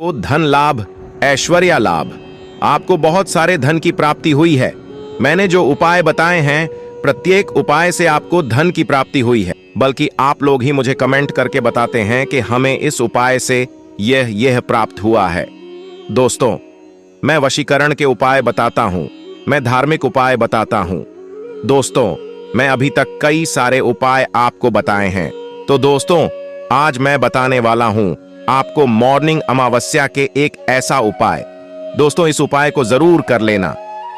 तो धन लाभ, ऐश्वर्या लाभ, आपको बहुत सारे धन की प्राप्ति हुई है। मैंने जो उपाय बताए हैं, प्रत्येक उपाय से आपको धन की प्राप्ति हुई है। बल्कि आप लोग ही मुझे कमेंट करके बताते हैं कि हमें इस उपाय से यह प्राप्त हुआ है। दोस्तों, मैं वशीकरण के उपाय बताता हूं, मैं धार्मिक उपाय बताता हूं। दोस्तों, मैं अभी तक कई सारे उपाय आपको बताए हैं। तो दोस्तों, आज मैं बताने वाला हूं आपको मॉर्निंग अमावस्या के एक ऐसा उपाय। दोस्तों, इस उपाय को जरूर कर लेना,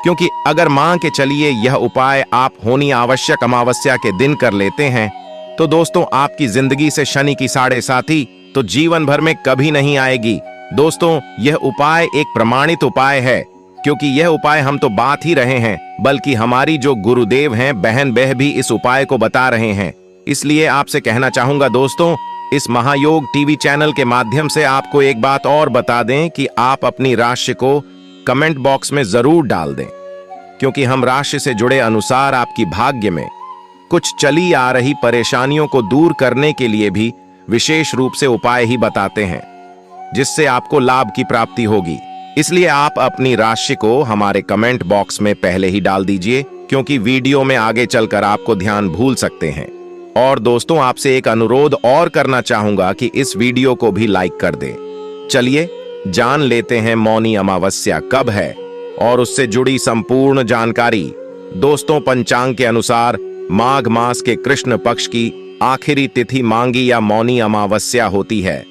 क्योंकि अगर मान के चलिए यह उपाय आप होनी आवश्यक अमावस्या के दिन कर लेते हैं, तो दोस्तों आपकी जिंदगी से शनि की 7.5 तो जीवन भर में कभी नहीं आएगी। दोस्तों, यह उपाय एक प्रमाणित उपाय है, क्योंकि यह उपाय हम तो बात ही रहे हैं, बल्कि हमारी जो गुरुदेव हैं बहन बह भी इस उपाय को बता रहे हैं। इसलिए आपसे कहना चाहूंगा दोस्तों, इस महायोग टीवी चैनल के माध्यम से आपको एक बात और बता दें कि आप अपनी राशि को कमेंट बॉक्स में जरूर डाल दें, क्योंकि हम राशि से जुड़े अनुसार आपकी भाग्य में कुछ चली आ रही परेशानियों को दूर करने के लिए भी विशेष रूप से उपाय ही बताते हैं, जिससे आपको लाभ की प्राप्ति होगी। इसलिए आप अपनी राशि को हमारे कमेंट बॉक्स में पहले ही डाल दीजिए, क्योंकि वीडियो में आगे चलकर आपको ध्यान भूल सकते हैं। और दोस्तों, आपसे एक अनुरोध और करना चाहूंगा कि इस वीडियो को भी लाइक कर दें। चलिए जान लेते हैं मौनी अमावस्या कब है और उससे जुड़ी संपूर्ण जानकारी। दोस्तों, पंचांग के अनुसार माघ मास के कृष्ण पक्ष की आखिरी तिथि मांगी या मौनी अमावस्या होती है।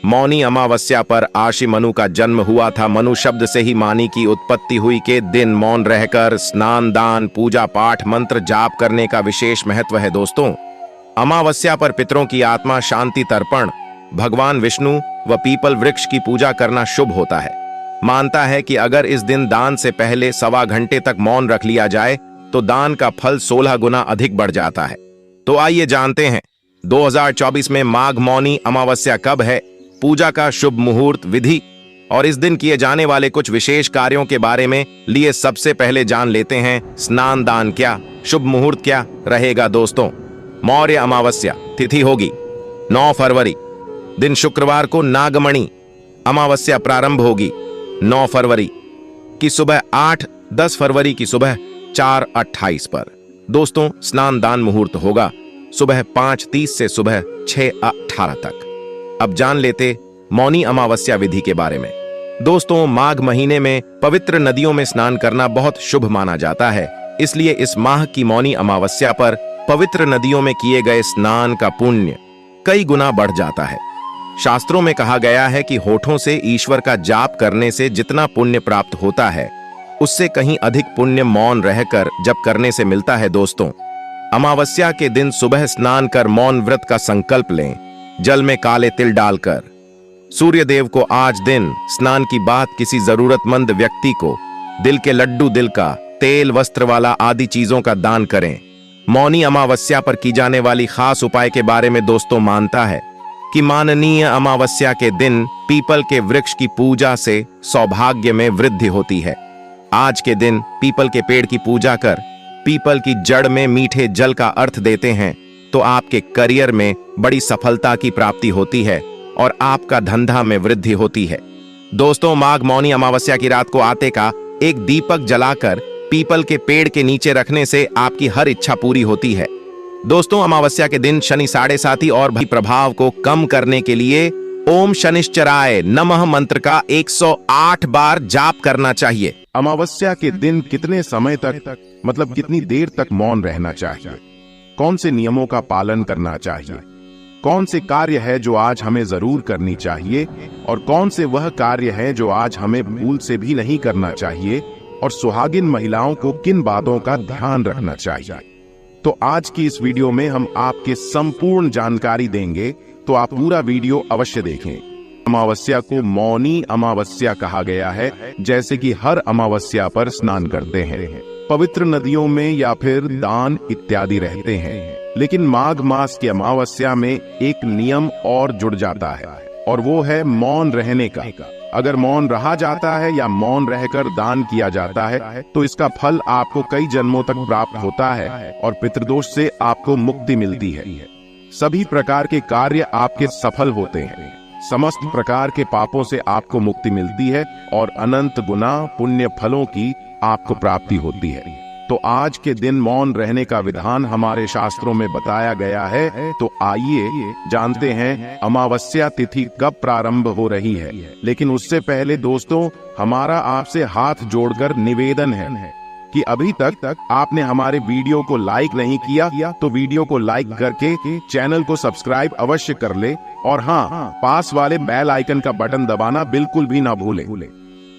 मौनी अमावस्या पर आशी मनु का जन्म हुआ था। मनु शब्द से ही मानी की उत्पत्ति हुई के दिन मौन रहकर स्नान, दान, पूजा पाठ, मंत्र जाप करने का विशेष महत्व है। दोस्तों, अमावस्या पर पितरों की आत्मा शांति तर्पण, भगवान विष्णु व पीपल वृक्ष की पूजा करना शुभ होता है। मानता है कि अगर इस दिन दान से पहले 1.25 घंटे तक मौन रख लिया जाए तो दान का फल 16 गुना अधिक बढ़ जाता है। तो आइए जानते हैं 2024 में माघ मौनी अमावस्या कब है, पूजा का शुभ मुहूर्त, विधि और इस दिन किए जाने वाले कुछ विशेष कार्यों के बारे में लिए सबसे पहले जान लेते हैं स्नान दान क्या, शुभ मुहूर्त क्या रहेगा। दोस्तों, मौर्य अमावस्या तिथि होगी 9 फरवरी, दिन शुक्रवार को नागमणि अमावस्या प्रारंभ होगी 9 फरवरी की सुबह 8-10 फरवरी की सुबह 4:28 पर। दोस्तों, स्नान दान मुहूर्त होगा सुबह 5:30 से सुबह 6:18 तक। अब जान लेते मौनी अमावस्या विधि के बारे में। दोस्तों, माघ महीने में पवित्र नदियों में स्नान करना बहुत शुभ माना जाता है। इसलिए इस माह की मौनी अमावस्या पर पवित्र नदियों में किए गए स्नान का पुण्य कई गुना बढ़ जाता है। शास्त्रों में कहा गया है कि होठों से ईश्वर का जाप करने से जितना पुण्य प्राप्त होता है, उससे कहीं अधिक पुण्य मौन रहकर जप करने से मिलता है। दोस्तों, अमावस्या के दिन सुबह स्नान कर मौन व्रत का संकल्प लें। जल में काले तिल डालकर सूर्य देव को आज दिन स्नान की बात किसी जरूरतमंद व्यक्ति को दिल के लड्डू, दिल का तेल, वस्त्र वाला आदि चीजों का दान करें। मौनी अमावस्या पर की जाने वाली खास उपाय के बारे में दोस्तों मानता है कि माननीय अमावस्या के दिन पीपल के वृक्ष की पूजा से सौभाग्य में वृद्धि होती है। आज के दिन पीपल के पेड़ की पूजा कर पीपल की जड़ में मीठे जल का अर्थ देते हैं तो आपके करियर में बड़ी सफलता की प्राप्ति होती है और आपका धंधा में वृद्धि होती है। दोस्तों, माघ मौनी अमावस्या की रात को आते का एक दीपक जलाकर पीपल के पेड़ के नीचे रखने से आपकी हर इच्छा पूरी होती है। दोस्तों, अमावस्या के दिन शनि 7.5 और भय प्रभाव को कम करने के लिए ओम शनिश्चराय नमः मंत्र का 108 बार जाप करना चाहिए। अमावस्या के दिन कितने समय तक, मतलब कितनी देर तक मौन रहना चाहिए? कौन से नियमों का पालन करना चाहिए? कौन से कार्य है जो आज हमें जरूर करनी चाहिए और कौन से वह कार्य है जो आज हमें भूल से भी नहीं करना चाहिए? और सुहागिन महिलाओं को किन बातों का ध्यान रखना चाहिए? तो आज की इस वीडियो में हम आपके संपूर्ण जानकारी देंगे, तो आप पूरा वीडियो अवश्य देखें। अमावस्या को मौनी अमावस्या कहा गया है, जैसे कि हर अमावस्या पर स्नान करते हैं, पवित्र नदियों में या फिर दान इत्यादि रहते हैं। लेकिन माघ मास की अमावस्या में एक नियम और जुड़ जाता है और वो है मौन रहने का। अगर मौन रहा जाता है या मौन रहकर दान किया जाता है तो इसका फल आपको कई जन्मों तक प्राप्त होता है और पितृदोष से आपको मुक्ति मिलती है। सभी प्रकार के कार्य आपके सफल होते हैं। समस्त प्रकार के पापों से आपको मुक्ति मिलती है और अनंत गुना पुण्य फलों की आपको प्राप्ति होती है। तो आज के दिन मौन रहने का विधान हमारे शास्त्रों में बताया गया है। तो आइए जानते हैं अमावस्या तिथि कब प्रारंभ हो रही है। लेकिन उससे पहले दोस्तों, हमारा आपसे हाथ जोड़कर निवेदन है कि अभी तक आपने हमारे वीडियो को लाइक नहीं किया तो वीडियो को लाइक करके चैनल को सब्सक्राइब अवश्य कर ले, और हाँ, पास वाले बेल आइकन का बटन दबाना बिल्कुल भी ना भूले।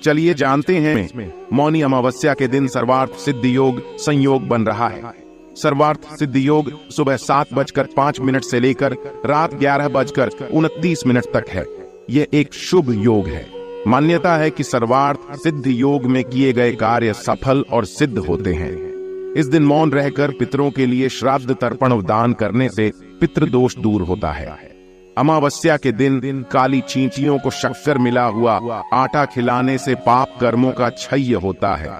चलिए जानते हैं मौनी अमावस्या के दिन सर्वार्थ सिद्धि योग संयोग बन रहा है। सर्वार्थ सिद्धि योग सुबह 7:05 से लेकर रात 11:29 तक है। यह एक शुभ योग है। मान्यता है कि सर्वार्थ सिद्धि योग में किए गए कार्य सफल और सिद्ध होते हैं। इस दिन मौन रहकर पितरों के लिए श्राद्ध तर्पण दान करने से पितृदोष दूर होता है। अमावस्या के दिन काली चींटियों को शक्कर मिला हुआ आटा खिलाने से पाप कर्मों का क्षय होता है।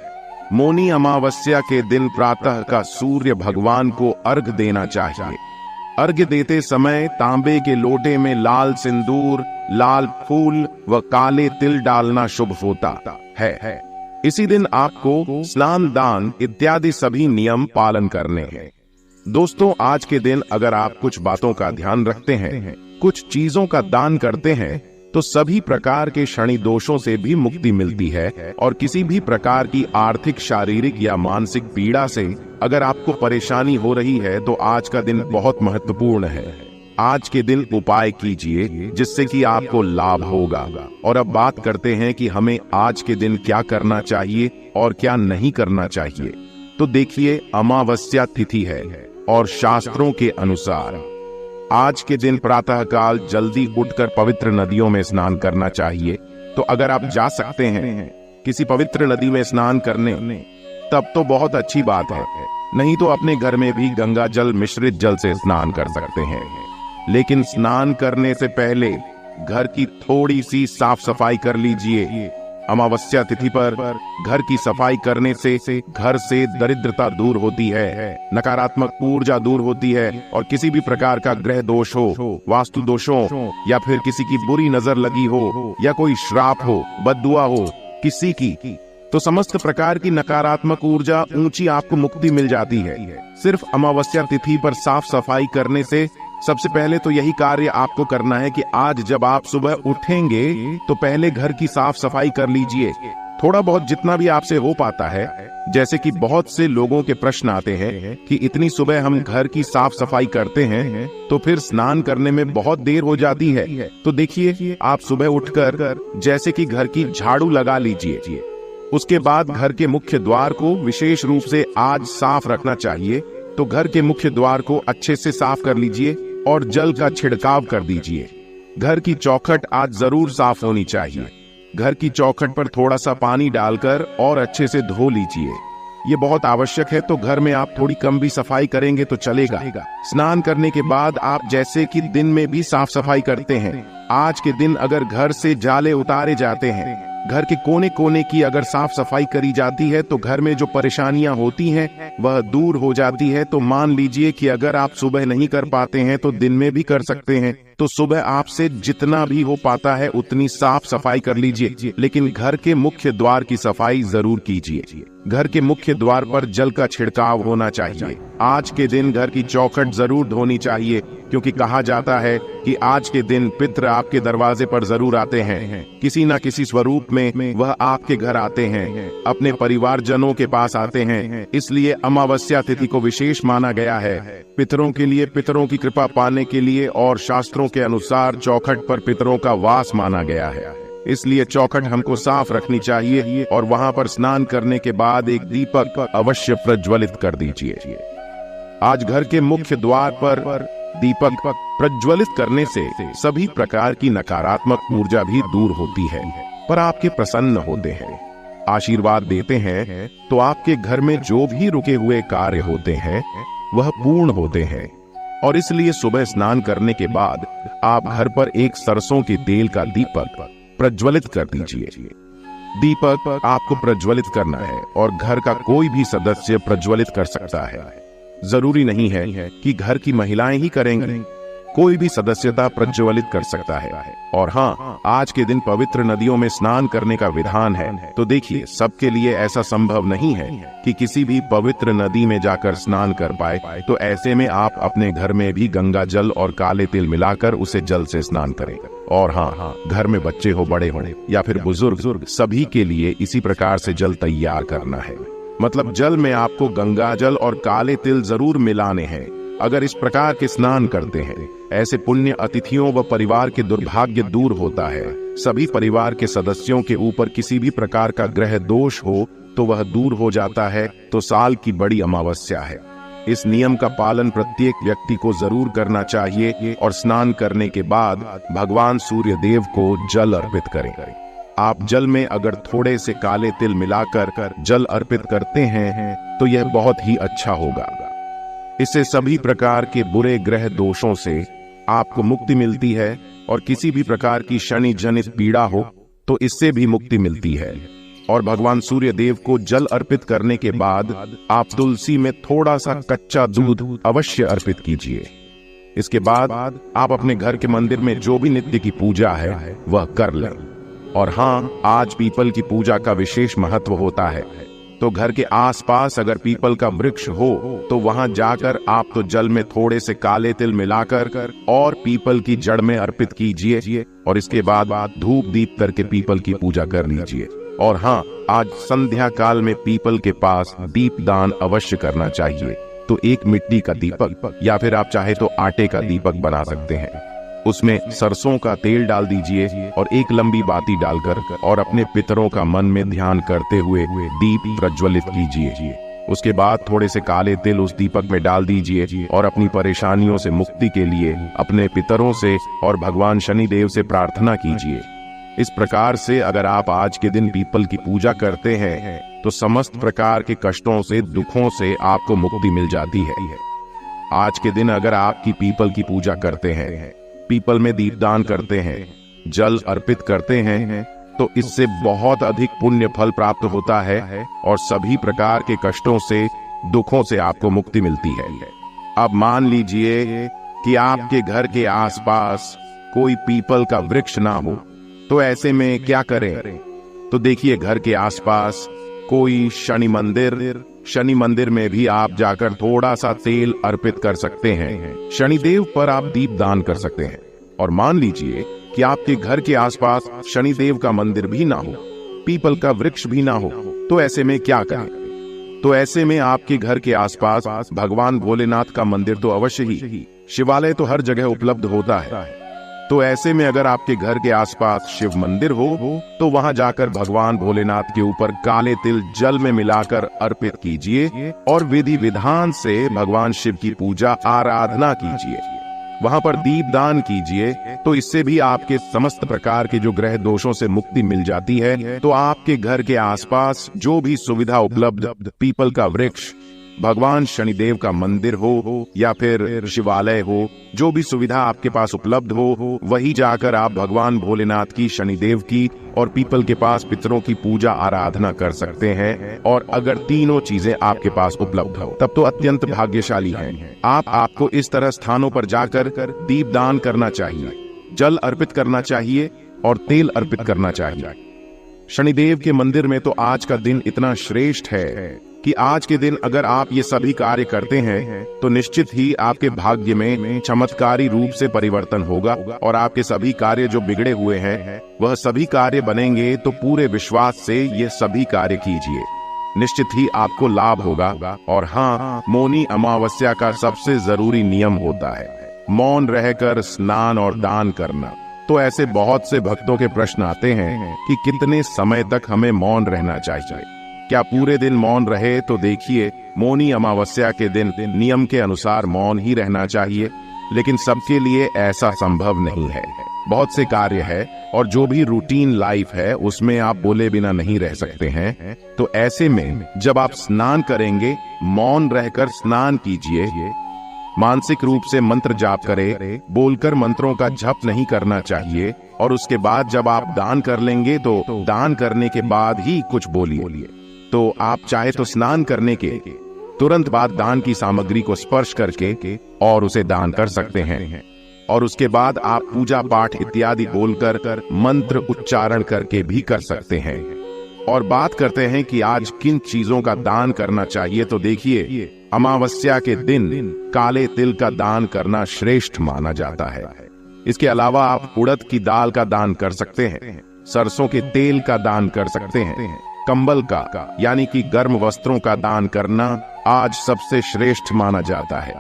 मौनी अमावस्या के दिन प्रातः का सूर्य भगवान को अर्घ देना चाहिए। अर्घ्य देते समय तांबे के लोटे में लाल सिंदूर, लाल फूल व काले तिल डालना शुभ होता है। इसी दिन आपको स्नान दान इत्यादि सभी नियम पालन करने हैं। दोस्तों, आज के दिन अगर आप कुछ बातों का ध्यान रखते हैं, कुछ चीजों का दान करते हैं, तो सभी प्रकार के शनि दोषों से भी मुक्ति मिलती है। और किसी भी प्रकार की आर्थिक, शारीरिक या मानसिक पीड़ा से अगर आपको परेशानी हो रही है तो आज का दिन बहुत महत्वपूर्ण है। आज के दिन उपाय कीजिए जिससे कि आपको लाभ होगा। और अब बात करते हैं कि हमें आज के दिन क्या करना चाहिए और क्या नहीं करना चाहिए। तो देखिए, अमावस्या तिथि है और शास्त्रों के अनुसार आज के दिन प्रातः काल जल्दी उठकर पवित्र नदियों में स्नान करना चाहिए। तो अगर आप जा सकते हैं किसी पवित्र नदी में स्नान करने, तब तो बहुत अच्छी बात है। नहीं तो अपने घर में भी गंगा जल मिश्रित जल से स्नान कर सकते हैं। लेकिन स्नान करने से पहले घर की थोड़ी सी साफ सफाई कर लीजिए। अमावस्या तिथि पर घर की सफाई करने से घर से दरिद्रता दूर होती है, नकारात्मक ऊर्जा दूर होती है, और किसी भी प्रकार का ग्रह दोष हो, वास्तु दोषों या फिर किसी की बुरी नजर लगी हो या कोई श्राप हो, बद्दुआ हो किसी की, तो समस्त प्रकार की नकारात्मक ऊर्जा ऊंची आपको मुक्ति मिल जाती है। सिर्फ अमावस्या तिथि पर साफ सफाई करने से सबसे पहले तो यही कार्य आपको करना है कि आज जब आप सुबह उठेंगे तो पहले घर की साफ सफाई कर लीजिए। थोड़ा बहुत जितना भी आपसे हो पाता है। जैसे कि बहुत से लोगों के प्रश्न आते हैं कि इतनी सुबह हम घर की साफ सफाई करते हैं तो फिर स्नान करने में बहुत देर हो जाती है। तो देखिए, आप सुबह उठकर जैसे कि घर की झाड़ू लगा लीजिए। उसके बाद घर के मुख्य द्वार को विशेष रूप से आज साफ रखना चाहिए। तो घर के मुख्य द्वार को अच्छे से साफ कर लीजिए और जल का छिड़काव कर दीजिए। घर की चौखट आज जरूर साफ होनी चाहिए। घर की चौखट पर थोड़ा सा पानी डालकर और अच्छे से धो लीजिए। ये बहुत आवश्यक है। तो घर में आप थोड़ी कम भी सफाई करेंगे तो चलेगा। स्नान करने के बाद आप जैसे कि दिन में भी साफ सफाई करते हैं, आज के दिन अगर घर से जाले उतारे जाते हैं, घर के कोने कोने की अगर साफ सफाई करी जाती है तो घर में जो परेशानियां होती हैं वह दूर हो जाती है। तो मान लीजिए कि अगर आप सुबह नहीं कर पाते हैं तो दिन में भी कर सकते हैं। तो सुबह आपसे जितना भी हो पाता है उतनी साफ सफाई कर लीजिए। लेकिन घर के मुख्य द्वार की सफाई जरूर कीजिए। घर के मुख्य द्वार पर जल का छिड़काव होना चाहिए। आज के दिन घर की चौखट जरूर धोनी चाहिए, क्योंकि कहा जाता है कि आज के दिन पितृ आपके दरवाजे पर जरूर आते हैं। किसी न किसी स्वरूप में वह आपके घर आते हैं, अपने परिवारजनों के पास आते हैं। इसलिए अमावस्या तिथि को विशेष माना गया है पितरों के लिए, पितरों की कृपा पाने के लिए। और शास्त्रों के अनुसार चौखट पर पितरों का वास माना गया है। इसलिए चौखट हमको साफ रखनी चाहिए और वहां पर स्नान करने के बाद एक दीपक अवश्य प्रज्वलित कर दीजिए। आज घर के मुख्य द्वार पर दीपक प्रज्वलित करने से सभी प्रकार की नकारात्मक ऊर्जा भी दूर होती है, पर आपके प्रसन्न होते हैं, आशीर्वाद देते हैं। तो आपके घर में जो भी रुके हुए कार्य होते हैं वह पूर्ण होते हैं। और इसलिए सुबह स्नान करने के बाद आप घर पर एक सरसों के तेल का दीपक प्रज्वलित कर दीजिए। दीपक आपको प्रज्वलित करना है और घर का कोई भी सदस्य प्रज्वलित कर सकता है। जरूरी नहीं है कि घर की महिलाएं ही करेंगे, कोई भी सदस्यता प्रज्वलित कर सकता है। और हाँ, आज के दिन पवित्र नदियों में स्नान करने का विधान है। तो देखिए, सबके लिए ऐसा संभव नहीं है कि किसी भी पवित्र नदी में जाकर स्नान कर पाए। तो ऐसे में आप अपने घर में भी गंगा जल और काले तिल मिलाकर उसे जल से स्नान करें। और हाँ, घर में बच्चे हो, बड़े हो या फिर बुजुर्ग, सभी के लिए इसी प्रकार से जल तैयार करना है। मतलब जल में आपको गंगा जल और काले तिल जरूर मिलाने हैं। अगर इस प्रकार के स्नान करते हैं, ऐसे पुण्य अतिथियों व परिवार के दुर्भाग्य दूर होता है। सभी परिवार के सदस्यों के ऊपर किसी भी प्रकार का ग्रह दोष हो तो वह दूर हो जाता है। तो साल की बड़ी अमावस्या है। इस नियम का पालन प्रत्येक व्यक्ति को जरूर करना चाहिए और स्नान करने के बाद भगवान सूर्य देव को जल अर्पित करें। आप जल में अगर थोड़े से काले तिल मिलाकर जल अर्पित करते हैं तो यह बहुत ही अच्छा होगा। इससे सभी प्रकार के बुरे ग्रह दोषों से आपको मुक्ति मिलती है और किसी भी प्रकार की शनि जनित पीड़ा हो तो इससे भी मुक्ति मिलती है। और भगवान सूर्य देव को जल अर्पित करने के बाद आप तुलसी में थोड़ा सा कच्चा दूध अवश्य अर्पित कीजिए। इसके बाद आप अपने घर के मंदिर में जो भी नित्य की पूजा है वह कर लें। और हाँ, आज पीपल की पूजा का विशेष महत्व होता है। तो घर के आसपास अगर पीपल का वृक्ष हो तो वहां जाकर आप तो जल में थोड़े से काले तिल मिलाकर और पीपल की जड़ में अर्पित कीजिए और इसके बाद धूप दीप करके पीपल की पूजा कर लीजिए। और हाँ, आज संध्या काल में पीपल के पास दीप दान अवश्य करना चाहिए। तो एक मिट्टी का दीपक या फिर आप चाहे तो आटे का दीपक बना सकते हैं। उसमें सरसों का तेल डाल दीजिए और एक लंबी बाती डालकर और अपने पितरों का मन में ध्यान करते हुए दीप प्रज्वलित कीजिए। उसके बाद थोड़े से काले तिल उस दीपक में डाल दीजिए और अपनी परेशानियों से मुक्ति के लिए अपने पितरों से और भगवान शनि देव से प्रार्थना कीजिए। इस प्रकार से अगर आप आज के दिन पीपल की पूजा करते हैं तो समस्त प्रकार के कष्टों से, दुखों से आपको मुक्ति मिल जाती है। आज के दिन अगर आपकी पीपल की पूजा करते हैं, पीपल में दीपदान करते हैं, जल अर्पित करते हैं तो इससे बहुत अधिक पुण्य फल प्राप्त होता है और सभी प्रकार के कष्टों से, दुखों से आपको मुक्ति मिलती है। अब मान लीजिए कि आपके घर के आसपास कोई पीपल का वृक्ष ना हो, तो ऐसे में क्या करें? तो देखिए, घर के आसपास कोई शनि मंदिर में भी आप जाकर थोड़ा सा तेल अर्पित कर सकते हैं। शनिदेव पर आप दीप दान कर सकते हैं। और मान लीजिए कि आपके घर के आसपास शनिदेव का मंदिर भी ना हो, पीपल का वृक्ष भी ना हो, तो ऐसे में क्या करें? तो ऐसे में आपके घर के आसपास भगवान भोलेनाथ का मंदिर तो अवश्य ही, शिवालय तो हर जगह उपलब्ध होता है। तो ऐसे में अगर आपके घर के आसपास शिव मंदिर हो तो वहां जाकर भगवान भोलेनाथ के ऊपर काले तिल जल में मिलाकर अर्पित कीजिए और विधि विधान से भगवान शिव की पूजा आराधना कीजिए। वहां पर दीप दान कीजिए। तो इससे भी आपके समस्त प्रकार के जो ग्रह दोषों से मुक्ति मिल जाती है। तो आपके घर के आसपास जो भी सुविधा उपलब्ध, पीपल का वृक्ष, भगवान शनिदेव का मंदिर हो या फिर शिवालय हो, जो भी सुविधा आपके पास उपलब्ध हो, वही जाकर आप भगवान भोलेनाथ की, शनिदेव की और पीपल के पास पितरों की पूजा आराधना कर सकते हैं। और अगर तीनों चीजें आपके पास उपलब्ध हो तब तो अत्यंत भाग्यशाली हैं। आपको इस तरह स्थानों पर जाकर दीप दान करना चाहिए, जल अर्पित करना चाहिए और तेल अर्पित करना चाहिए। शनिदेव के मंदिर में तो आज का दिन इतना श्रेष्ठ है कि आज के दिन अगर आप ये सभी कार्य करते हैं तो निश्चित ही आपके भाग्य में चमत्कारी रूप से परिवर्तन होगा और आपके सभी कार्य जो बिगड़े हुए हैं वह सभी कार्य बनेंगे। तो पूरे विश्वास से ये सभी कार्य कीजिए, निश्चित ही आपको लाभ होगा। और हाँ, मौनी अमावस्या का सबसे जरूरी नियम होता है मौन रहकर स्नान और दान करना। तो ऐसे बहुत से भक्तों के प्रश्न आते हैं कि कितने समय तक हमें मौन रहना चाहिए, क्या पूरे दिन मौन रहे? तो देखिए, मौनी अमावस्या के दिन नियम के अनुसार मौन ही रहना चाहिए, लेकिन सबके लिए ऐसा संभव नहीं है। बहुत से कार्य है और जो भी रूटीन लाइफ है उसमें आप बोले बिना नहीं रह सकते हैं। तो ऐसे में जब आप स्नान करेंगे, मौन रहकर स्नान कीजिए, मानसिक रूप से मंत्र जाप करें, बोलकर मंत्रों का जप नहीं करना चाहिए। और उसके बाद जब आप दान कर लेंगे तो दान करने के बाद ही कुछ बोलिए। तो आप चाहे तो स्नान करने के तुरंत बाद दान की सामग्री को स्पर्श करके और उसे दान कर सकते हैं। और उसके बाद आप पूजा पाठ इत्यादि बोलकर मंत्र उच्चारण करके भी कर सकते हैं। और बात करते हैं कि आज किन चीजों का दान करना चाहिए, तो देखिए, अमावस्या के दिन काले तिल का दान करना श्रेष्ठ माना जाता है। इसके अलावा आप उड़द की दाल का दान कर सकते हैं, सरसों के तेल का दान कर सकते हैं, कंबल का यानी कि गर्म वस्त्रों का दान करना आज सबसे श्रेष्ठ माना जाता है।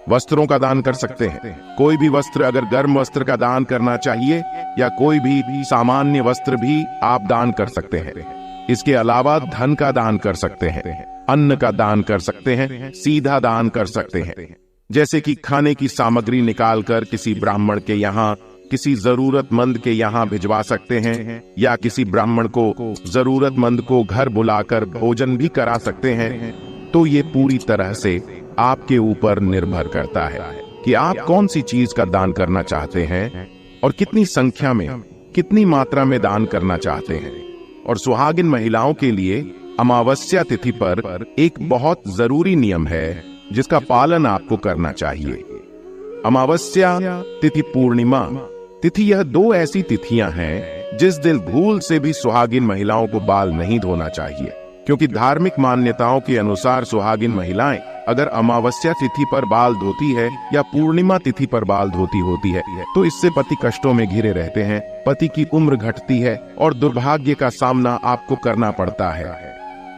वस्त्रों का दान कर सकते हैं, कोई भी वस्त्र, अगर गर्म वस्त्र का दान करना चाहिए या कोई भी सामान्य वस्त्र भी आप दान कर सकते हैं। इसके अलावा धन का दान कर सकते हैं, अन्न का दान कर सकते हैं, सीधा दान कर सकते हैं, जैसे कि खाने की सामग्री निकालकर किसी ब्राह्मण के यहाँ, किसी जरूरतमंद के यहाँ भिजवा सकते हैं, या किसी ब्राह्मण को, जरूरतमंद को घर बुलाकर भोजन भी करा सकते हैं। तो ये पूरी तरह से आपके ऊपर निर्भर करता है कि आप कौन सी चीज का दान करना चाहते हैं और कितनी संख्या में, कितनी मात्रा में दान करना चाहते हैं। और सुहागिन महिलाओं के लिए अमावस्या तिथि पर एक बहुत जरूरी नियम है जिसका पालन आपको करना चाहिए। अमावस्या तिथि, पूर्णिमा तिथि, यह दो ऐसी तिथियां हैं जिस दिन भूल से भी सुहागिन महिलाओं को बाल नहीं धोना चाहिए, क्योंकि धार्मिक मान्यताओं के अनुसार सुहागिन महिलाएं अगर अमावस्या तिथि पर बाल धोती है या पूर्णिमा तिथि पर बाल धोती होती है तो इससे पति कष्टों में घिरे रहते हैं, पति की उम्र घटती है और दुर्भाग्य का सामना आपको करना पड़ता है।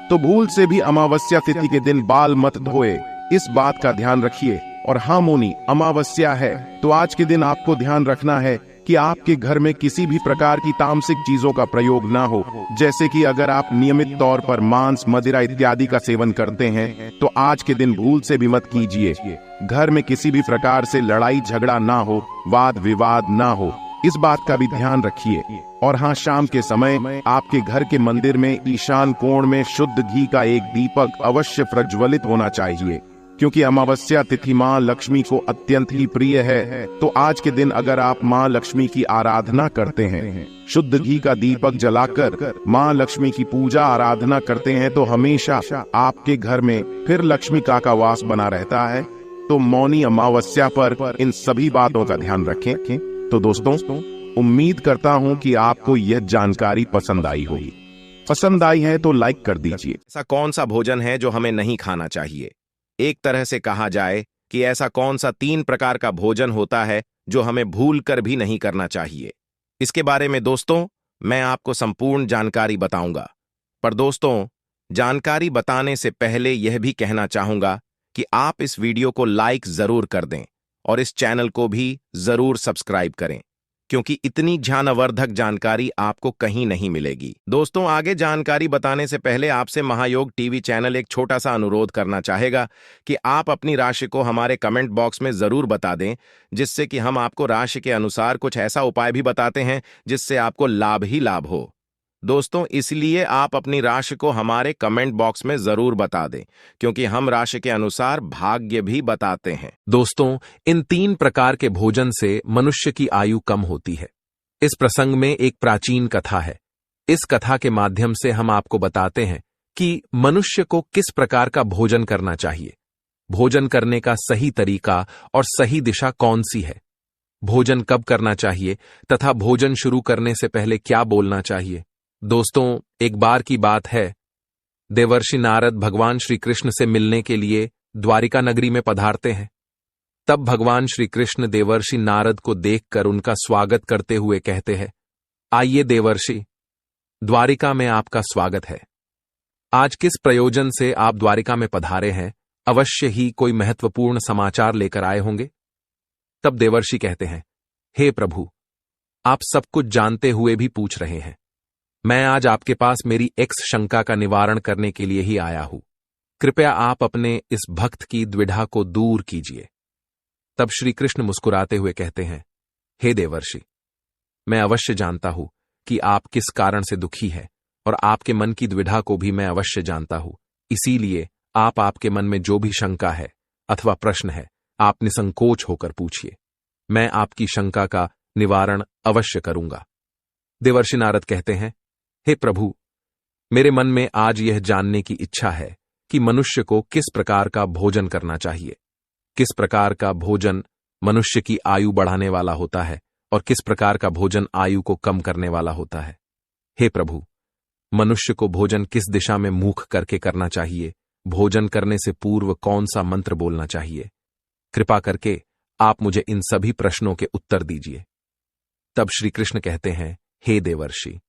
तो भूल से भी अमावस्या तिथि के दिन बाल मत धोए, इस बात का ध्यान रखिए। और हाँ मुनि, अमावस्या है तो आज के दिन आपको ध्यान रखना है कि आपके घर में किसी भी प्रकार की तामसिक चीजों का प्रयोग ना हो। जैसे कि अगर आप नियमित तौर पर मांस, मदिरा इत्यादि का सेवन करते हैं तो आज के दिन भूल से भी मत कीजिए। घर में किसी भी प्रकार से लड़ाई झगड़ा ना हो, वाद विवाद ना हो, इस बात का भी ध्यान रखिए। और हाँ, शाम के समय आपके घर के मंदिर में ईशान कोण में शुद्ध घी का एक दीपक अवश्य प्रज्वलित होना चाहिए, क्योंकि अमावस्या तिथि माँ लक्ष्मी को अत्यंत ही प्रिय है। तो आज के दिन अगर आप माँ लक्ष्मी की आराधना करते हैं, शुद्ध घी का दीपक जलाकर माँ लक्ष्मी की पूजा आराधना करते हैं, तो हमेशा आपके घर में फिर लक्ष्मी का वास बना रहता है। तो मौनी अमावस्या पर इन सभी बातों का ध्यान रखें। तो दोस्तों, उम्मीद करता हूँ कि आपको यह जानकारी पसंद आई होगी। पसंद आई है तो लाइक कर दीजिए। ऐसा कौन सा भोजन है जो हमें नहीं खाना चाहिए? एक तरह से कहा जाए कि ऐसा कौन सा 3 प्रकार का भोजन होता है जो हमें भूल कर भी नहीं करना चाहिए। इसके बारे में दोस्तों मैं आपको संपूर्ण जानकारी बताऊंगा। पर दोस्तों, जानकारी बताने से पहले यह भी कहना चाहूंगा कि आप इस वीडियो को लाइक जरूर कर दें और इस चैनल को भी जरूर सब्सक्राइब करें, क्योंकि इतनी ज्ञानवर्धक जानकारी आपको कहीं नहीं मिलेगी। दोस्तों, आगे जानकारी बताने से पहले आपसे महायोग टीवी चैनल एक छोटा सा अनुरोध करना चाहेगा कि आप अपनी राशि को हमारे कमेंट बॉक्स में जरूर बता दें, जिससे कि हम आपको राशि के अनुसार कुछ ऐसा उपाय भी बताते हैं जिससे आपको लाभ ही लाभ हो। दोस्तों, इसलिए आप अपनी राशि को हमारे कमेंट बॉक्स में जरूर बता दें, क्योंकि हम राशि के अनुसार भाग्य भी बताते हैं। दोस्तों, इन 3 प्रकार के भोजन से मनुष्य की आयु कम होती है। इस प्रसंग में एक प्राचीन कथा है। इस कथा के माध्यम से हम आपको बताते हैं कि मनुष्य को किस प्रकार का भोजन करना चाहिए, भोजन करने का सही तरीका और सही दिशा कौन सी है, भोजन कब करना चाहिए तथा भोजन शुरू करने से पहले क्या बोलना चाहिए। दोस्तों, एक बार की बात है, देवर्षि नारद भगवान श्री कृष्ण से मिलने के लिए द्वारिका नगरी में पधारते हैं। तब भगवान श्री कृष्ण देवर्षि नारद को देखकर उनका स्वागत करते हुए कहते हैं, आइए देवर्षि, द्वारिका में आपका स्वागत है। आज किस प्रयोजन से आप द्वारिका में पधारे हैं? अवश्य ही कोई महत्वपूर्ण समाचार लेकर आए होंगे। तब देवर्षि कहते हैं, हे प्रभु, आप सब कुछ जानते हुए भी पूछ रहे हैं। मैं आज आपके पास मेरी एक्स शंका का निवारण करने के लिए ही आया हूं। कृपया आप अपने इस भक्त की द्विधा को दूर कीजिए। तब श्री कृष्ण मुस्कुराते हुए कहते हैं, हे देवर्षि, मैं अवश्य जानता हूं कि आप किस कारण से दुखी है और आपके मन की द्विधा को भी मैं अवश्य जानता हूं। इसीलिए आपके मन में जो भी शंका है अथवा प्रश्न है, आप निसंकोच होकर पूछिए। मैं आपकी शंका का निवारण अवश्य करूंगा। देवर्षि नारद कहते हैं, हे प्रभु, मेरे मन में आज यह जानने की इच्छा है कि मनुष्य को किस प्रकार का भोजन करना चाहिए, किस प्रकार का भोजन मनुष्य की आयु बढ़ाने वाला होता है और किस प्रकार का भोजन आयु को कम करने वाला होता है। हे प्रभु, मनुष्य को भोजन किस दिशा में मुख करके करना चाहिए, भोजन करने से पूर्व कौन सा मंत्र बोलना चाहिए, कृपा करके आप मुझे इन सभी प्रश्नों के उत्तर दीजिए। तब श्री कृष्ण कहते हैं, हे देवर्षि,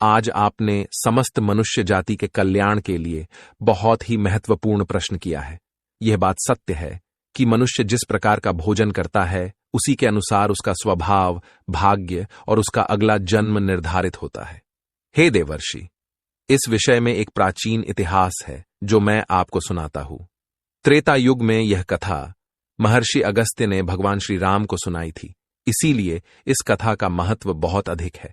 आज आपने समस्त मनुष्य जाति के कल्याण के लिए बहुत ही महत्वपूर्ण प्रश्न किया है। यह बात सत्य है कि मनुष्य जिस प्रकार का भोजन करता है उसी के अनुसार उसका स्वभाव, भाग्य और उसका अगला जन्म निर्धारित होता है। हे देवर्षि, इस विषय में एक प्राचीन इतिहास है जो मैं आपको सुनाता हूं। त्रेता युग में यह कथा महर्षि अगस्त्य ने भगवान श्री राम को सुनाई थी, इसीलिए इस कथा का महत्व बहुत अधिक है।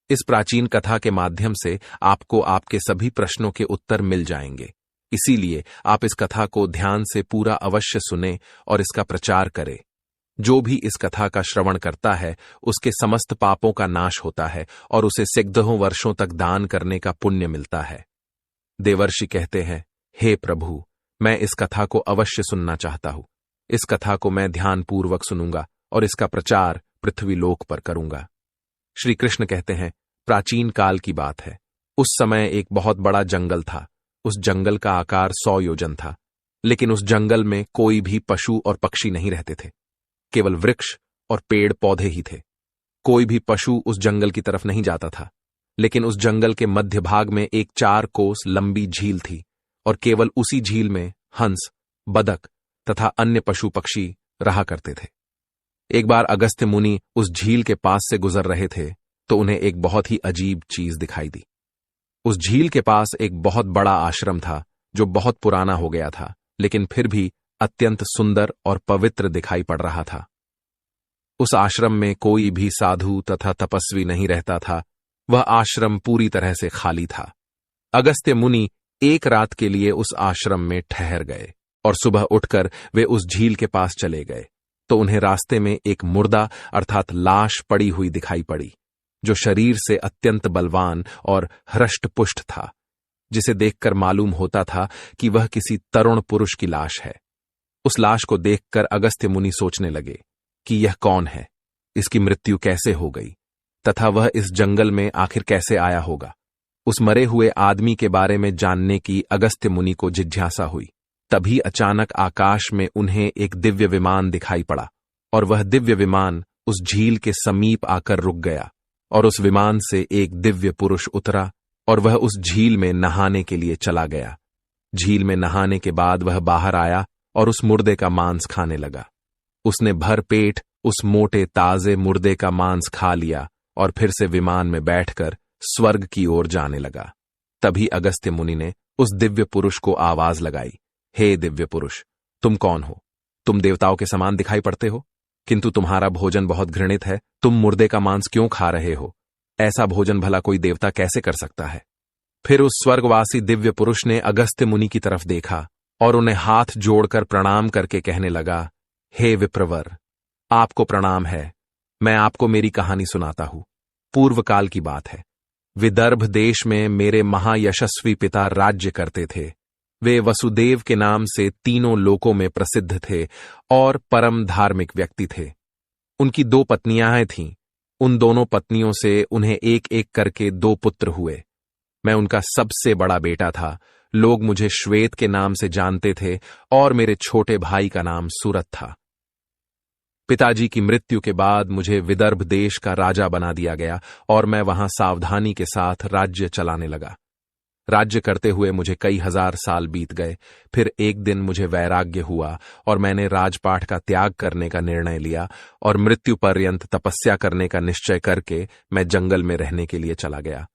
इस प्राचीन कथा के माध्यम से आपको आपके सभी प्रश्नों के उत्तर मिल जाएंगे, इसीलिए आप इस कथा को ध्यान से पूरा अवश्य सुने और इसका प्रचार करें। जो भी इस कथा का श्रवण करता है उसके समस्त पापों का नाश होता है और उसे सैकड़ों वर्षों तक दान करने का पुण्य मिलता है। देवर्षि कहते हैं, हे प्रभु, मैं इस कथा को अवश्य सुनना चाहता हूं। इस कथा को मैं ध्यानपूर्वक सुनूंगा और इसका प्रचार पृथ्वीलोक पर करूंगा। श्री कृष्ण कहते हैं, प्राचीन काल की बात है। उस समय एक बहुत बड़ा जंगल था। उस जंगल का आकार 100 योजन था, लेकिन उस जंगल में कोई भी पशु और पक्षी नहीं रहते थे, केवल वृक्ष और पेड़ पौधे ही थे। कोई भी पशु उस जंगल की तरफ नहीं जाता था, लेकिन उस जंगल के मध्य भाग में एक 4 कोस लंबी झील थी और केवल उसी झील में हंस, बदक तथा अन्य पशु पक्षी रहा करते थे। एक बार अगस्त्य मुनि उस झील के पास से गुजर रहे थे तो उन्हें एक बहुत ही अजीब चीज दिखाई दी। उस झील के पास एक बहुत बड़ा आश्रम था जो बहुत पुराना हो गया था, लेकिन फिर भी अत्यंत सुंदर और पवित्र दिखाई पड़ रहा था। उस आश्रम में कोई भी साधु तथा तपस्वी नहीं रहता था। वह आश्रम पूरी तरह से खाली था। अगस्त्य मुनि एक रात के लिए उस आश्रम में ठहर गए और सुबह उठकर वे उस झील के पास चले गए तो उन्हें रास्ते में एक मुर्दा अर्थात लाश पड़ी हुई दिखाई पड़ी, जो शरीर से अत्यंत बलवान और हृष्टपुष्ट था, जिसे देखकर मालूम होता था कि वह किसी तरुण पुरुष की लाश है। उस लाश को देखकर अगस्त्य मुनि सोचने लगे कि यह कौन है, इसकी मृत्यु कैसे हो गई तथा वह इस जंगल में आखिर कैसे आया होगा। उस मरे हुए आदमी के बारे में जानने की अगस्त्य मुनि को जिज्ञासा हुई। तभी अचानक आकाश में उन्हें एक दिव्य विमान दिखाई पड़ा और वह दिव्य विमान उस झील के समीप आकर रुक गया और उस विमान से एक दिव्य पुरुष उतरा और वह उस झील में नहाने के लिए चला गया। झील में नहाने के बाद वह बाहर आया और उस मुर्दे का मांस खाने लगा। उसने भर पेट उस मोटे ताजे मुर्दे का मांस खा लिया और फिर से विमान में बैठकर स्वर्ग की ओर जाने लगा। तभी अगस्त्य मुनि ने उस दिव्य पुरुष को आवाज लगाई, हे दिव्य पुरुष, तुम कौन हो? तुम देवताओं के समान दिखाई पड़ते हो, किंतु तुम्हारा भोजन बहुत घृणित है। तुम मुर्दे का मांस क्यों खा रहे हो? ऐसा भोजन भला कोई देवता कैसे कर सकता है? फिर उस स्वर्गवासी दिव्य पुरुष ने अगस्त्य मुनि की तरफ देखा और उन्हें हाथ जोड़कर प्रणाम करके कहने लगा, हे विप्रवर, आपको प्रणाम है। मैं आपको मेरी कहानी सुनाता हूं। पूर्व काल की बात है। विदर्भ देश में मेरे महायशस्वी पिता राज्य करते थे। वे वसुदेव के नाम से तीनों लोकों में प्रसिद्ध थे और परम धार्मिक व्यक्ति थे। उनकी 2 पत्नियां थीं। उन दोनों पत्नियों से उन्हें एक एक करके 2 पुत्र हुए। मैं उनका सबसे बड़ा बेटा था। लोग मुझे श्वेत के नाम से जानते थे और मेरे छोटे भाई का नाम सूरत था। पिताजी की मृत्यु के बाद मुझे विदर्भ देश का राजा बना दिया गया और मैं वहां सावधानी के साथ राज्य चलाने लगा। राज्य करते हुए मुझे कई हजार साल बीत गए। फिर एक दिन मुझे वैराग्य हुआ और मैंने राजपाट का त्याग करने का निर्णय लिया और मृत्यु पर्यंत तपस्या करने का निश्चय करके मैं जंगल में रहने के लिए चला गया।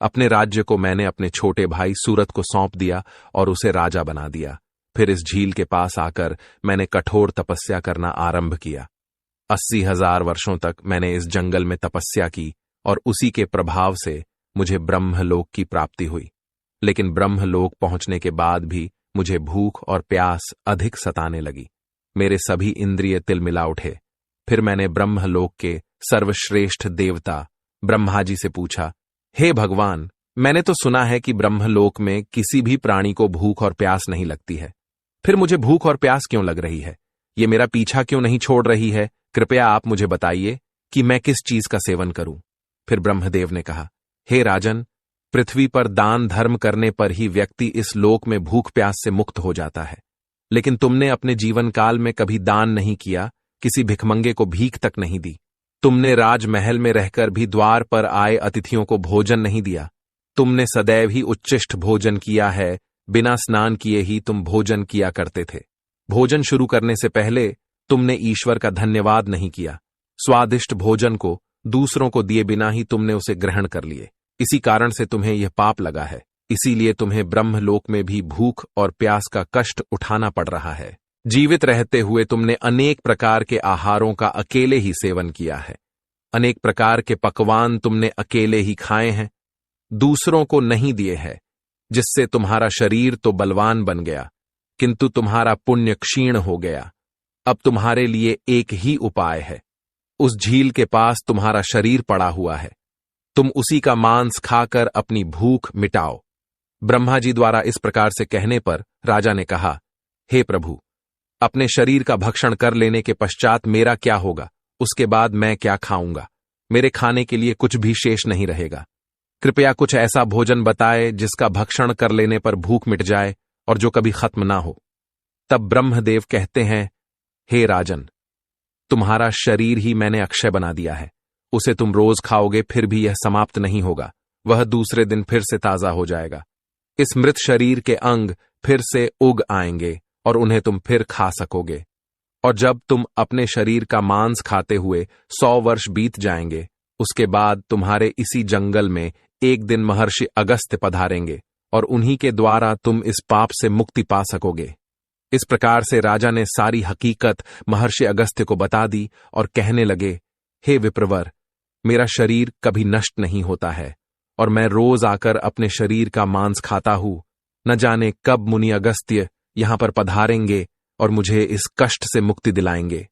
अपने राज्य को मैंने अपने छोटे भाई सूरत को सौंप दिया और उसे राजा बना दिया। फिर इस झील के पास आकर मैंने कठोर तपस्या करना आरंभ किया। 80,000 वर्षों तक मैंने इस जंगल में तपस्या की और उसी के प्रभाव से मुझे ब्रह्मलोक की प्राप्ति हुई। लेकिन ब्रह्मलोक पहुंचने के बाद भी मुझे भूख और प्यास अधिक सताने लगी। मेरे सभी इंद्रिय तिलमिला उठे। फिर मैंने ब्रह्मलोक के सर्वश्रेष्ठ देवता ब्रह्मा जी से पूछा, हे भगवान, मैंने तो सुना है कि ब्रह्मलोक में किसी भी प्राणी को भूख और प्यास नहीं लगती है। फिर मुझे भूख और प्यास क्यों लग रही है? ये मेरा पीछा क्यों नहीं छोड़ रही है? कृपया आप मुझे बताइए कि मैं किस चीज का सेवन करूं। फिर ब्रह्मदेव ने कहा, हे राजन, पृथ्वी पर दान धर्म करने पर ही व्यक्ति इस लोक में भूख प्यास से मुक्त हो जाता है। लेकिन तुमने अपने जीवन काल में कभी दान नहीं किया, किसी भिखमंगे को भीख तक नहीं दी। तुमने राजमहल में रहकर भी द्वार पर आए अतिथियों को भोजन नहीं दिया। तुमने सदैव ही उच्चिष्ट भोजन किया है, बिना स्नान किए ही तुम भोजन किया करते थे। भोजन शुरू करने से पहले तुमने ईश्वर का धन्यवाद नहीं किया। स्वादिष्ट भोजन को दूसरों को दिए बिना ही तुमने उसे ग्रहण कर लिए। इसी कारण से तुम्हें यह पाप लगा है। इसीलिए तुम्हें ब्रह्मलोक में भी भूख और प्यास का कष्ट उठाना पड़ रहा है। जीवित रहते हुए तुमने अनेक प्रकार के आहारों का अकेले ही सेवन किया है। अनेक प्रकार के पकवान तुमने अकेले ही खाए हैं, दूसरों को नहीं दिए हैं, जिससे तुम्हारा शरीर तो बलवान बन गया, किंतु तुम्हारा पुण्य क्षीण हो गया। अब तुम्हारे लिए एक ही उपाय है। उस झील के पास तुम्हारा शरीर पड़ा हुआ है, तुम उसी का मांस खाकर अपनी भूख मिटाओ। ब्रह्मा जी द्वारा इस प्रकार से कहने पर राजा ने कहा, हे प्रभु, अपने शरीर का भक्षण कर लेने के पश्चात मेरा क्या होगा? उसके बाद मैं क्या खाऊंगा? मेरे खाने के लिए कुछ भी शेष नहीं रहेगा। कृपया कुछ ऐसा भोजन बताए जिसका भक्षण कर लेने पर भूख मिट जाए और जो कभी खत्म ना हो। तब ब्रह्मदेव कहते हैं, हे राजन, तुम्हारा शरीर ही मैंने अक्षय बना दिया है। उसे तुम रोज खाओगे फिर भी यह समाप्त नहीं होगा। वह दूसरे दिन फिर से ताजा हो जाएगा। इस मृत शरीर के अंग फिर से उग आएंगे और उन्हें तुम फिर खा सकोगे। और जब तुम अपने शरीर का मांस खाते हुए 100 वर्ष बीत जाएंगे, उसके बाद तुम्हारे इसी जंगल में एक दिन महर्षि अगस्त्य पधारेंगे और उन्हीं के द्वारा तुम इस पाप से मुक्ति पा सकोगे। इस प्रकार से राजा ने सारी हकीकत महर्षि अगस्त्य को बता दी और कहने लगे, हे विप्रवर, मेरा शरीर कभी नष्ट नहीं होता है और मैं रोज आकर अपने शरीर का मांस खाता हूं। न जाने कब मुनि अगस्त्य यहां पर पधारेंगे और मुझे इस कष्ट से मुक्ति दिलाएंगे।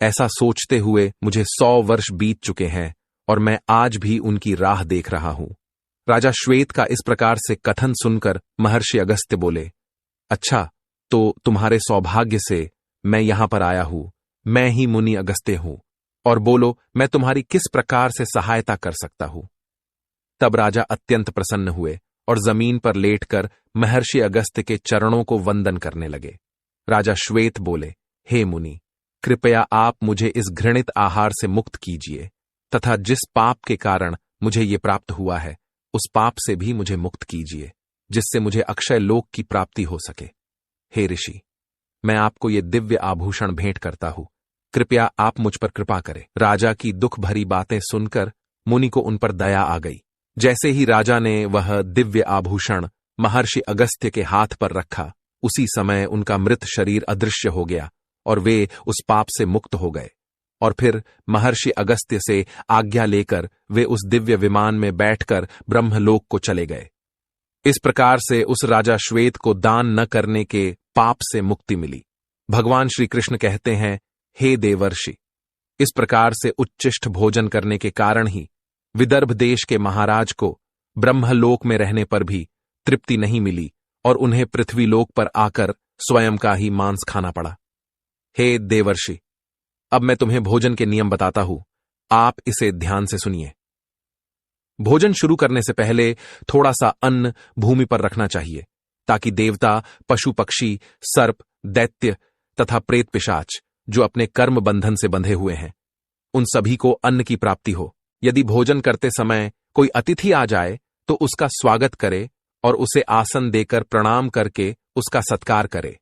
ऐसा सोचते हुए मुझे 100 वर्ष बीत चुके हैं और मैं आज भी उनकी राह देख रहा हूं। राजा श्वेत का इस प्रकार से कथन सुनकर महर्षि अगस्त्य बोले, अच्छा, तो तुम्हारे सौभाग्य से मैं यहां पर आया हूं। मैं ही मुनि अगस्त्य हूं, और बोलो मैं तुम्हारी किस प्रकार से सहायता कर सकता हूं। तब राजा अत्यंत प्रसन्न हुए और जमीन पर लेटकर महर्षि अगस्त्य के चरणों को वंदन करने लगे। राजा श्वेत बोले, हे मुनि, कृपया आप मुझे इस घृणित आहार से मुक्त कीजिए तथा जिस पाप के कारण मुझे ये प्राप्त हुआ है उस पाप से भी मुझे मुक्त कीजिए, जिससे मुझे अक्षय लोक की प्राप्ति हो सके। हे ऋषि, मैं आपको ये दिव्य आभूषण भेंट करता हूं, कृपया आप मुझ पर कृपा करें। राजा की दुख भरी बातें सुनकर मुनि को उन पर दया आ गई। जैसे ही राजा ने वह दिव्य आभूषण महर्षि अगस्त्य के हाथ पर रखा, उसी समय उनका मृत शरीर अदृश्य हो गया और वे उस पाप से मुक्त हो गए। और फिर महर्षि अगस्त्य से आज्ञा लेकर वे उस दिव्य विमान में बैठकर ब्रह्मलोक को चले गए। इस प्रकार से उस राजा श्वेत को दान न करने के पाप से मुक्ति मिली। भगवान श्री कृष्ण कहते हैं, हे देवर्षि, इस प्रकार से उच्चिष्ट भोजन करने के कारण ही विदर्भ देश के महाराज को ब्रह्मलोक में रहने पर भी तृप्ति नहीं मिली और उन्हें पृथ्वीलोक पर आकर स्वयं का ही मांस खाना पड़ा। हे देवर्षि, अब मैं तुम्हें भोजन के नियम बताता हूं, आप इसे ध्यान से सुनिए। भोजन शुरू करने से पहले थोड़ा सा अन्न भूमि पर रखना चाहिए, ताकि देवता, पशु पक्षी, सर्प, दैत्य तथा प्रेत पिशाच जो अपने कर्म बंधन से बंधे हुए हैं, उन सभी को अन्न की प्राप्ति हो। यदि भोजन करते समय कोई अतिथि आ जाए तो उसका स्वागत करे और उसे आसन देकर प्रणाम करके उसका सत्कार करे।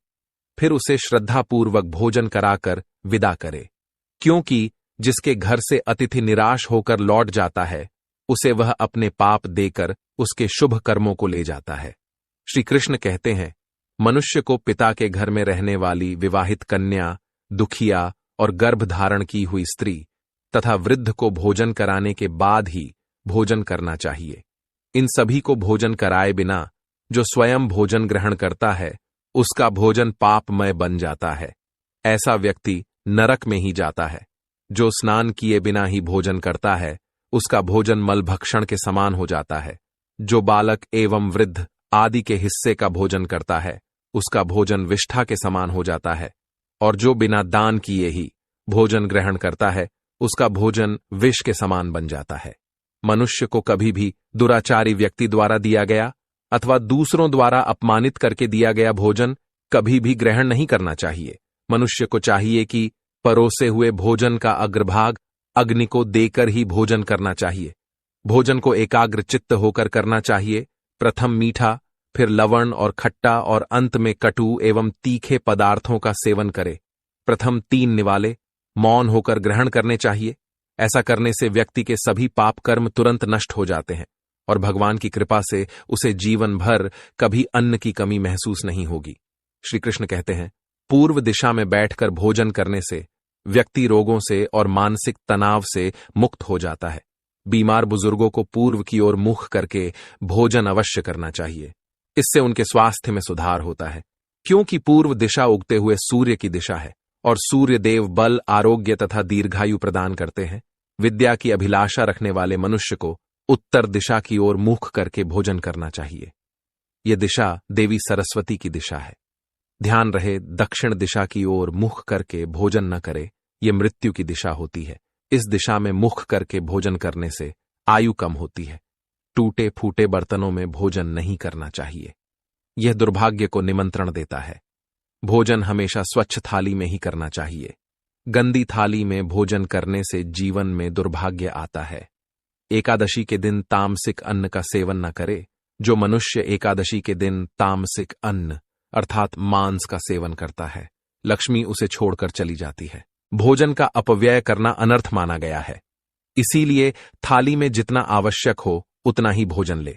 फिर उसे श्रद्धापूर्वक भोजन कराकर विदा करे, क्योंकि जिसके घर से अतिथि निराश होकर लौट जाता है उसे वह अपने पाप देकर उसके शुभ कर्मों को ले जाता है। श्री कृष्ण कहते हैं, मनुष्य को पिता के घर में रहने वाली विवाहित कन्या, दुखिया और गर्भ धारण की हुई स्त्री तथा वृद्ध को भोजन कराने के बाद ही भोजन करना चाहिए। इन सभी को भोजन कराए बिना जो स्वयं भोजन ग्रहण करता है उसका भोजन पापमय बन जाता है। ऐसा व्यक्ति नरक में ही जाता है। जो स्नान किए बिना ही भोजन करता है उसका भोजन मलभक्षण के समान हो जाता है। जो बालक एवं वृद्ध आदि के हिस्से का भोजन करता है उसका भोजन विष्ठा के समान हो जाता है। और जो बिना दान किए ही भोजन ग्रहण करता है उसका भोजन विष के समान बन जाता है। मनुष्य को कभी भी दुराचारी व्यक्ति द्वारा दिया गया अथवा दूसरों द्वारा अपमानित करके दिया गया भोजन कभी भी ग्रहण नहीं करना चाहिए। मनुष्य को चाहिए कि परोसे हुए भोजन का अग्रभाग अग्नि को देकर ही भोजन करना चाहिए। भोजन को एकाग्र चित्त होकर करना चाहिए। प्रथम मीठा, फिर लवण और खट्टा और अंत में कटु एवं तीखे पदार्थों का सेवन करे। प्रथम 3 निवाले मौन होकर ग्रहण करने चाहिए। ऐसा करने से व्यक्ति के सभी पाप कर्म तुरंत नष्ट हो जाते हैं और भगवान की कृपा से उसे जीवन भर कभी अन्न की कमी महसूस नहीं होगी। श्री कृष्ण कहते हैं, पूर्व दिशा में बैठकर भोजन करने से व्यक्ति रोगों से और मानसिक तनाव से मुक्त हो जाता है। बीमार बुजुर्गों को पूर्व की ओर मुख करके भोजन अवश्य करना चाहिए। इससे उनके स्वास्थ्य में सुधार होता है, क्योंकि पूर्व दिशा उगते हुए सूर्य की दिशा है और सूर्य देव बल, आरोग्य तथा दीर्घायु प्रदान करते हैं। विद्या की अभिलाषा रखने वाले मनुष्य को उत्तर दिशा की ओर मुख करके भोजन करना चाहिए। यह दिशा देवी सरस्वती की दिशा है। ध्यान रहे, दक्षिण दिशा की ओर मुख करके भोजन न करे, यह मृत्यु की दिशा होती है। इस दिशा में मुख करके भोजन करने से आयु कम होती है। टूटे फूटे बर्तनों में भोजन नहीं करना चाहिए, यह दुर्भाग्य को निमंत्रण देता है। भोजन हमेशा स्वच्छ थाली में ही करना चाहिए। गंदी थाली में भोजन करने से जीवन में दुर्भाग्य आता है। एकादशी के दिन तामसिक अन्न का सेवन न करे। जो मनुष्य एकादशी के दिन तामसिक अन्न अर्थात मांस का सेवन करता है, लक्ष्मी उसे छोड़कर चली जाती है। भोजन का अपव्यय करना अनर्थ माना गया है। इसीलिए थाली में जितना आवश्यक हो उतना ही भोजन ले।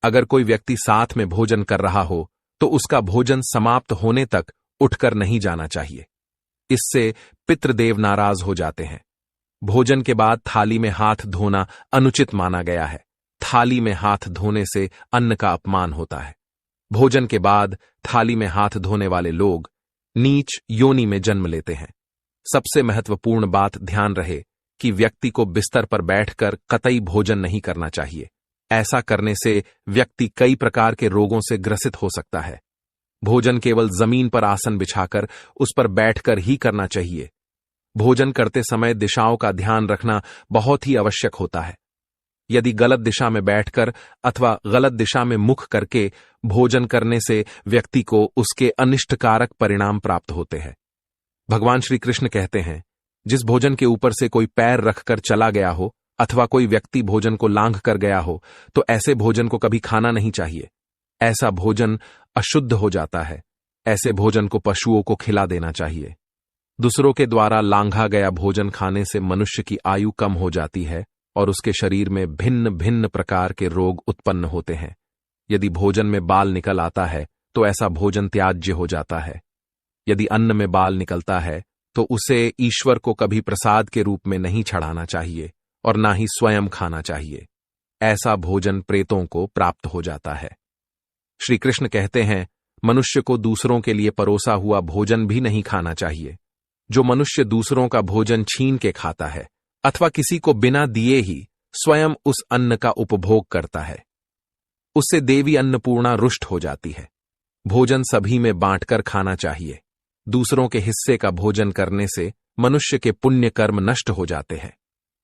अगर कोई व्यक्ति साथ में भोजन कर रहा हो तो उसका भोजन समाप्त होने तक उठकर नहीं जाना चाहिए। इससे पितृदेव नाराज हो जाते हैं। भोजन के बाद थाली में हाथ धोना अनुचित माना गया है। थाली में हाथ धोने से अन्न का अपमान होता है। भोजन के बाद थाली में हाथ धोने वाले लोग नीच योनि में जन्म लेते हैं। सबसे महत्वपूर्ण बात ध्यान रहे कि व्यक्ति को बिस्तर पर बैठकर कतई भोजन नहीं करना चाहिए। ऐसा करने से व्यक्ति कई प्रकार के रोगों से ग्रसित हो सकता है। भोजन केवल जमीन पर आसन बिछाकर उस पर बैठकर ही करना चाहिए। भोजन करते समय दिशाओं का ध्यान रखना बहुत ही आवश्यक होता है। यदि गलत दिशा में बैठकर अथवा गलत दिशा में मुख करके भोजन करने से व्यक्ति को उसके अनिष्टकारक परिणाम प्राप्त होते हैं। भगवान श्री कृष्ण कहते हैं, जिस भोजन के ऊपर से कोई पैर रखकर चला गया हो अथवा कोई व्यक्ति भोजन को लांघ कर गया हो तो ऐसे भोजन को कभी खाना नहीं चाहिए। ऐसा भोजन अशुद्ध हो जाता है। ऐसे भोजन को पशुओं को खिला देना चाहिए। दूसरों के द्वारा लांघा गया भोजन खाने से मनुष्य की आयु कम हो जाती है और उसके शरीर में भिन्न भिन्न प्रकार के रोग उत्पन्न होते हैं। यदि भोजन में बाल निकल आता है तो ऐसा भोजन त्याज्य हो जाता है। यदि अन्न में बाल निकलता है तो उसे ईश्वर को कभी प्रसाद के रूप में नहीं चढ़ाना चाहिए और ना ही स्वयं खाना चाहिए। ऐसा भोजन प्रेतों को प्राप्त हो जाता है। श्री कृष्ण कहते हैं, मनुष्य को दूसरों के लिए परोसा हुआ भोजन भी नहीं खाना चाहिए। जो मनुष्य दूसरों का भोजन छीन के खाता है अथवा किसी को बिना दिए ही स्वयं उस अन्न का उपभोग करता है, उससे देवी अन्नपूर्णा रुष्ट हो जाती है। भोजन सभी में बांटकर खाना चाहिए। दूसरों के हिस्से का भोजन करने से मनुष्य के पुण्य कर्म नष्ट हो जाते हैं।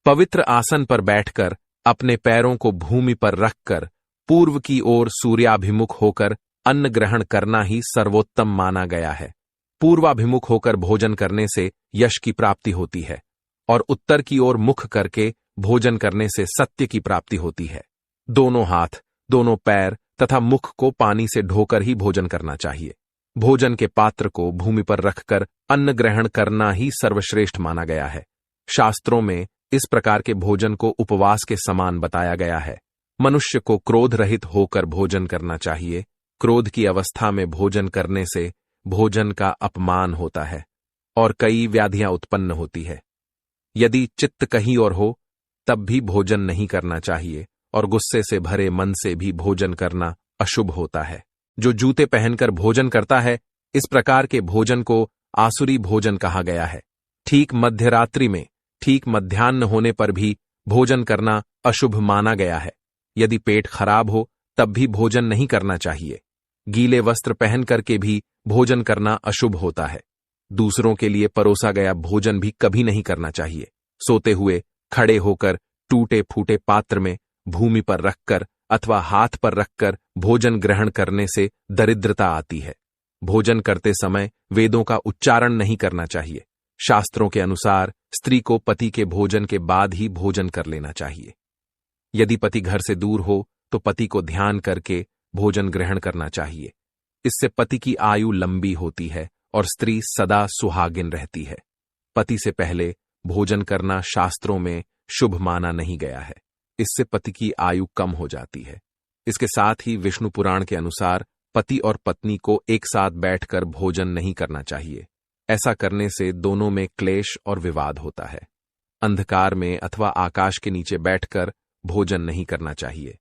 पवित्र आसन पर बैठकर अपने पैरों को भूमि पर रखकर पूर्व की ओर सूर्याभिमुख होकर अन्न ग्रहण करना ही सर्वोत्तम माना गया है। पूर्वाभिमुख होकर भोजन करने से यश की प्राप्ति होती है और उत्तर की ओर मुख करके भोजन करने से सत्य की प्राप्ति होती है। दोनों हाथ, दोनों पैर तथा मुख को पानी से धोकर ही भोजन करना चाहिए। भोजन के पात्र को भूमि पर रखकर अन्न ग्रहण करना ही सर्वश्रेष्ठ माना गया है। शास्त्रों में इस प्रकार के भोजन को उपवास के समान बताया गया है। मनुष्य को क्रोध रहित होकर भोजन करना चाहिए। क्रोध की अवस्था में भोजन करने से भोजन का अपमान होता है और कई व्याधियां उत्पन्न होती है। यदि चित्त कहीं और हो तब भी भोजन नहीं करना चाहिए और गुस्से से भरे मन से भी भोजन करना अशुभ होता है। जो जूते पहनकर भोजन करता है, इस प्रकार के भोजन को आसुरी भोजन कहा गया है। ठीक मध्यरात्रि में, ठीक मध्याह्न होने पर भी भोजन करना अशुभ माना गया है। यदि पेट खराब हो तब भी भोजन नहीं करना चाहिए। गीले वस्त्र पहन करके भी भोजन करना अशुभ होता है। दूसरों के लिए परोसा गया भोजन भी कभी नहीं करना चाहिए। सोते हुए, खड़े होकर, टूटे फूटे पात्र में, भूमि पर रखकर अथवा हाथ पर रखकर भोजन ग्रहण करने से दरिद्रता आती है। भोजन करते समय वेदों का उच्चारण नहीं करना चाहिए। शास्त्रों के अनुसार स्त्री को पति के भोजन के बाद ही भोजन कर लेना चाहिए। यदि पति घर से दूर हो तो पति को ध्यान करके भोजन ग्रहण करना चाहिए। इससे पति की आयु लंबी होती है और स्त्री सदा सुहागिन रहती है। पति से पहले भोजन करना शास्त्रों में शुभ माना नहीं गया है। इससे पति की आयु कम हो जाती है। इसके साथ ही विष्णु पुराण के अनुसार पति और पत्नी को एक साथ बैठकर भोजन नहीं करना चाहिए। ऐसा करने से दोनों में क्लेश और विवाद होता है। अंधकार में अथवा आकाश के नीचे बैठकर भोजन नहीं करना चाहिए।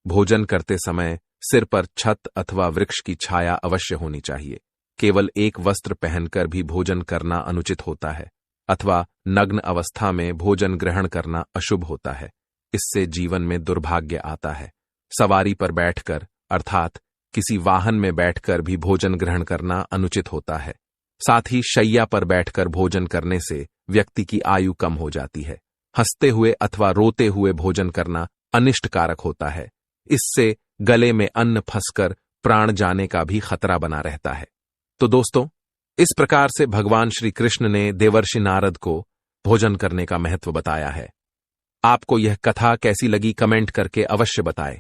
भोजन करते समय सिर पर छत अथवा वृक्ष की छाया अवश्य होनी चाहिए। केवल एक वस्त्र पहनकर भी भोजन करना अनुचित होता है अथवा नग्न अवस्था में भोजन ग्रहण करना अशुभ होता है। इससे जीवन में दुर्भाग्य आता है। सवारी पर बैठकर अर्थात किसी वाहन में बैठकर भी भोजन ग्रहण करना अनुचित होता है। साथ ही शैया पर बैठकर भोजन करने से व्यक्ति की आयु कम हो जाती है। हंसते हुए अथवा रोते हुए भोजन करना अनिष्टकारक होता है। इससे गले में अन्न फंसकर प्राण जाने का भी खतरा बना रहता है। तो दोस्तों, इस प्रकार से भगवान श्री कृष्ण ने देवर्षि नारद को भोजन करने का महत्व बताया है। आपको यह कथा कैसी लगी कमेंट करके अवश्य बताएं।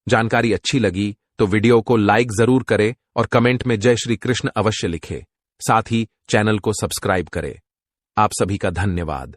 जानकारी अच्छी लगी तो वीडियो को लाइक जरूर करें और कमेंट में जय श्री कृष्ण अवश्य लिखें। साथ ही चैनल को सब्सक्राइब करें। आप सभी का धन्यवाद।